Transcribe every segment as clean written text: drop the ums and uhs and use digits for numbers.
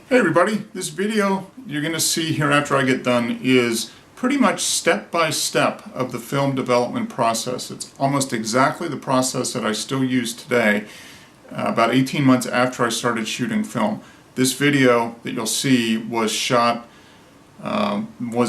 Hey everybody, this video you're going to see here after I get done is pretty much step by step of the film development process. It's almost exactly the process that I still use today, about 18 months after I started shooting film. This video that you'll see was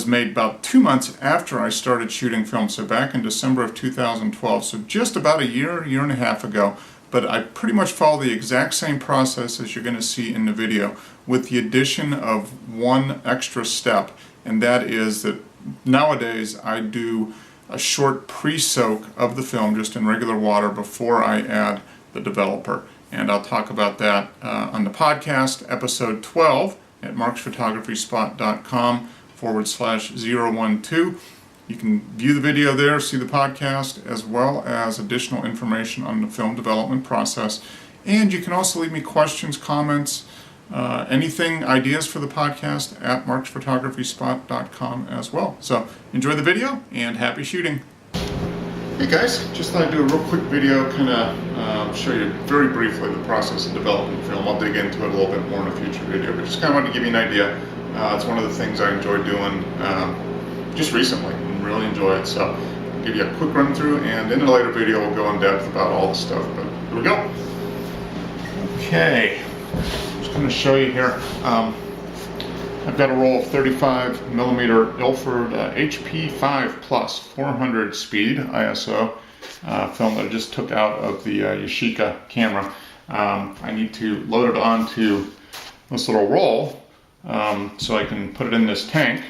made about 2 months after I started shooting film, so back in December of 2012, so just about a year and a half ago. But I pretty much follow the exact same process as you're going to see in the video, with the addition of one extra step, and that is that nowadays I do a short pre-soak of the film just in regular water before I add the developer. And I'll talk about that on the podcast, episode 12 at marksphotographyspot.com/012. You can view the video there, see the podcast, as well as additional information on the film development process. And you can also leave me questions, comments, anything, ideas for the podcast at marksphotographyspot.com as well. So enjoy the video and happy shooting. Hey guys, just thought I'd do a real quick video, kind of show you very briefly the process of developing film. I'll dig into it a little bit more in a future video, but just kind of wanted to give you an idea. It's one of the things I enjoy doing just recently. Really enjoy it, so I'll give you a quick run through, and in a later video we'll go in depth about all the stuff, but here we go. Okay, I'm just going to show you here. I've got a roll of 35mm Ilford HP5 Plus 400 speed ISO film that I just took out of the Yashica camera. I need to load it onto this little roll so I can put it in this tank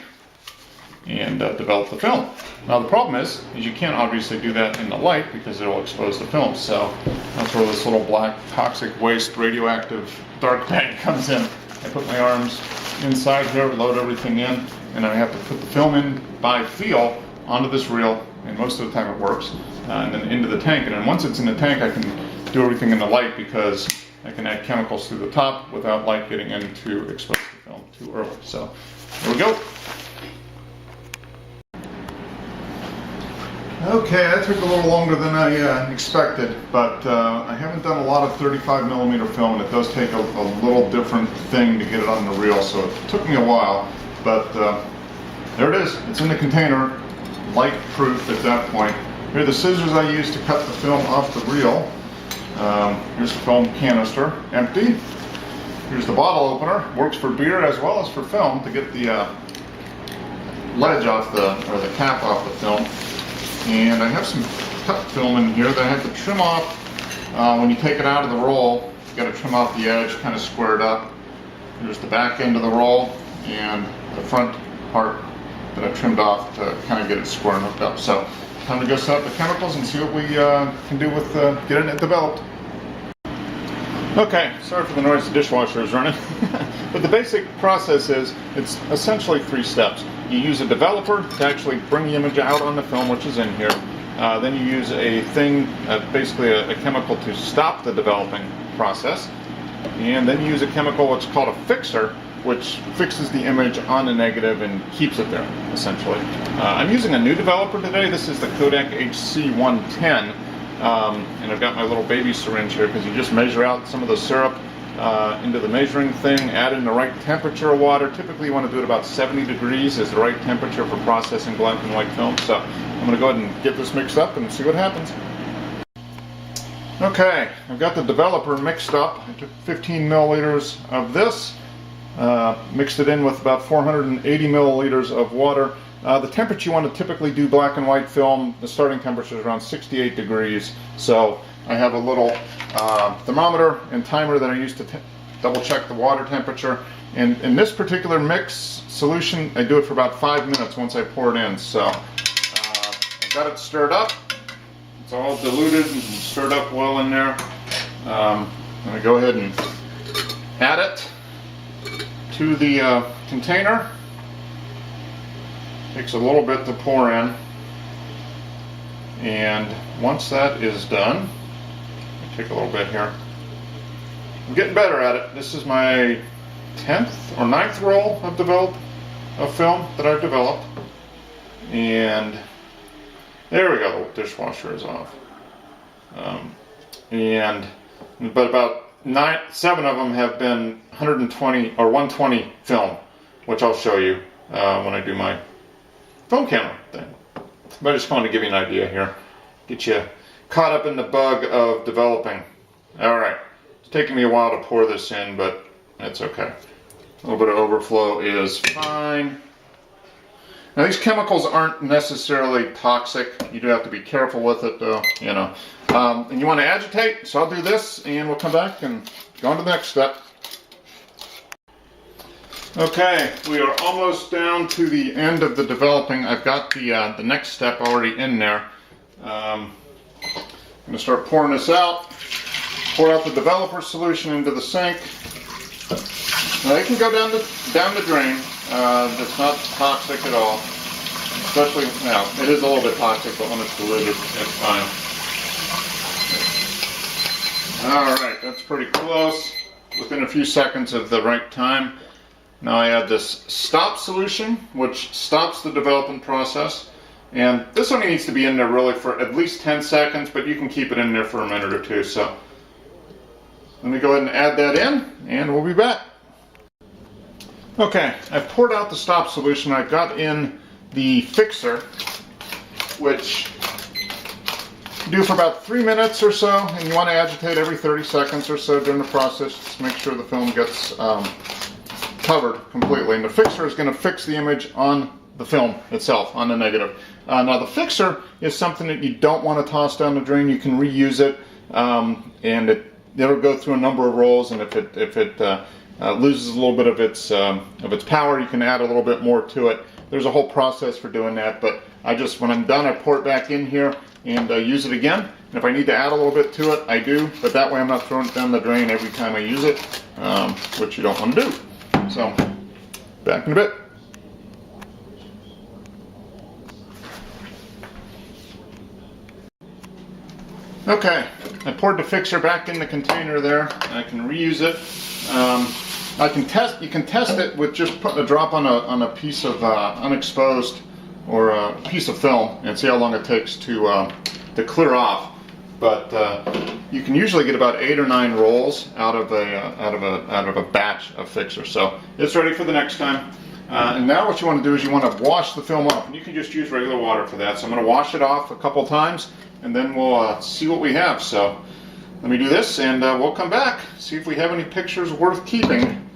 and develop the film. Now the problem is you can't obviously do that in the light because it'll expose the film, so that's where this little black toxic waste radioactive dark bag comes in. I put my arms inside here, load everything in, and I have to put the film in by feel onto this reel, and most of the time it works, and then into the tank. And then once it's in the tank I can do everything in the light because I can add chemicals through the top without light getting in to expose the film too early. So here we go. Okay, that took a little longer than I expected, but I haven't done a lot of 35mm film, and it does take a little different thing to get it on the reel, so it took me a while, but there it is. It's in the container, light-proof at that point. Here are the scissors I used to cut the film off the reel. Here's the film canister, empty. Here's the bottle opener, works for beer as well as for film to get the ledge off the cap off the film. And I have some cut film in here that I have to trim off. When you take it out of the roll, you got to trim off the edge, kind of square it up. Here's the back end of the roll and the front part that I trimmed off to kind of get it square and hooked up. So time to go set up the chemicals and see what we can do with getting it developed. Okay, sorry for the noise, the dishwasher is running. But the basic process is, it's essentially 3 steps. You use a developer to actually bring the image out on the film, which is in here. Then you use a thing, basically a chemical to stop the developing process. And then you use a chemical, what's called a fixer, which fixes the image on the negative and keeps it there, essentially. I'm using a new developer today. This is the Kodak HC110. And I've got my little baby syringe here because you just measure out some of the syrup into the measuring thing, add in the right temperature of water. Typically you want to do it about 70 degrees is the right temperature for processing black and white film. So I'm going to go ahead and get this mixed up and see what happens. Okay, I've got the developer mixed up. I took 15 milliliters of this, mixed it in with about 480 milliliters of water. The temperature you want to typically do black and white film, the starting temperature is around 68 degrees. So I have a little thermometer and timer that I use to double check the water temperature. And in this particular mix solution, I do it for about 5 minutes once I pour it in. So I've got it stirred up. It's all diluted and stirred up well in there. I'm going to go ahead and add it to the container. Takes a little bit to pour in, and once that is done, I'll take a little bit here. I'm getting better at it. This is my 10th or 9th roll of film that I've developed, and there we go. The dishwasher is off, but about 7 of them have been 120 or 120 film, which I'll show you when I do my film camera thing. But I just wanted to give you an idea here, get you caught up in the bug of developing. All right, it's taking me a while to pour this in, but it's okay. A little bit of overflow is fine. Now these chemicals aren't necessarily toxic. You do have to be careful with it though, you know. And you want to agitate, so I'll do this and we'll come back and go on to the next step. Okay, we are almost down to the end of the developing. I've got the next step already in there. I'm going to start pouring this out. Pour out the developer solution into the sink. Now it can go down the drain. It's not toxic at all. Especially, now, it is a little bit toxic, but when it's diluted, it's fine. Alright, that's pretty close. Within a few seconds of the right time. Now I add this stop solution, which stops the development process. And this only needs to be in there really for at least 10 seconds, but you can keep it in there for a minute or two. So let me go ahead and add that in, and we'll be back. Okay, I've poured out the stop solution. I've got in the fixer, which you do for about 3 minutes or so, and you want to agitate every 30 seconds or so during the process. Just make sure the film gets covered completely. And the fixer is going to fix the image on the film itself, on the negative. Now the fixer is something that you don't want to toss down the drain. You can reuse it, and it'll go through a number of rolls, and if it loses a little bit of its power, you can add a little bit more to it. There's a whole process for doing that, but when I'm done, I pour it back in here and use it again. And if I need to add a little bit to it, I do, but that way I'm not throwing it down the drain every time I use it, which you don't want to do. So, back in a bit. Okay, I poured the fixer back in the container there. I can reuse it. You can test it with just putting a drop on a piece of unexposed or a piece of film and see how long it takes to clear off. But you can usually get about 8 or 9 rolls out of a batch of fixer. So it's ready for the next time. And now what you want to do is you want to wash the film off, and you can just use regular water for that. So I'm going to wash it off a couple times, and then we'll see what we have. So let me do this, and we'll come back, see if we have any pictures worth keeping.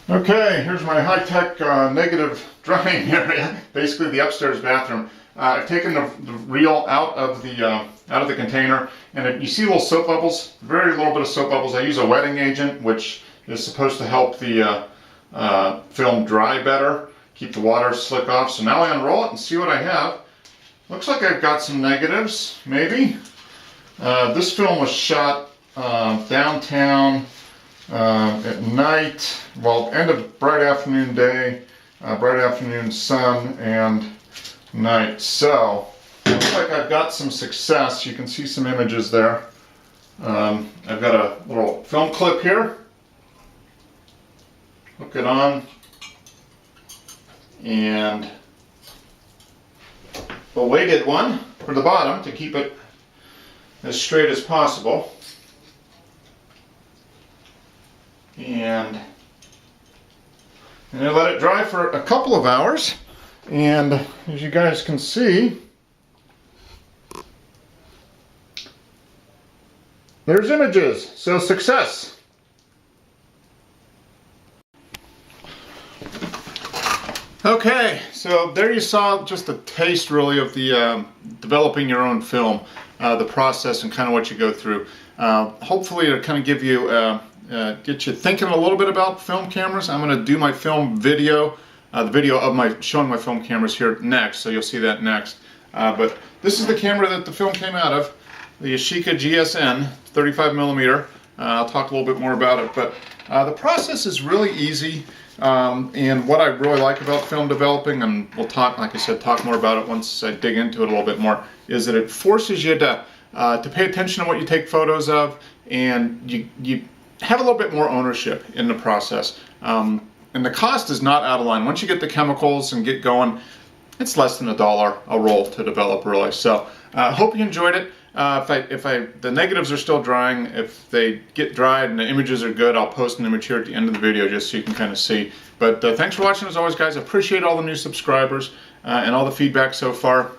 Okay, here's my high-tech negative drying area, basically the upstairs bathroom. I've taken the reel out of the container, and you see little soap bubbles, very little bit of soap bubbles. I use a wetting agent, which is supposed to help the film dry better, keep the water slick off. So now I unroll it and see what I have. Looks like I've got some negatives, maybe. This film was shot downtown at night, well, end of bright afternoon day, bright afternoon sun, and night. So, looks like I've got some success. You can see some images there. I've got a little film clip here. Hook it on, and a weighted one for the bottom to keep it as straight as possible. And I let it dry for a couple of hours, and as you guys can see, there's images. So success. Okay, so there you saw just a taste really of the developing your own film, the process and kind of what you go through. Hopefully it'll kind of give you get you thinking a little bit about film cameras. I'm going to do my film video, the video of showing my film cameras here next, so you'll see that next. But this is the camera that the film came out of, the Yashica GSN 35mm. I'll talk a little bit more about it, but the process is really easy. And what I really like about film developing, and we'll talk, like I said, talk more about it once I dig into it a little bit more, is that it forces you to pay attention to what you take photos of, and you have a little bit more ownership in the process. And the cost is not out of line. Once you get the chemicals and get going, it's less than $1 a roll to develop really. So hope you enjoyed it. The negatives are still drying. If they get dried and the images are good, I'll post an image here at the end of the video just so you can kind of see. But thanks for watching as always, guys. I appreciate all the new subscribers and all the feedback so far.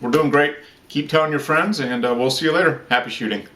We're doing great. Keep telling your friends, and we'll see you later. Happy shooting.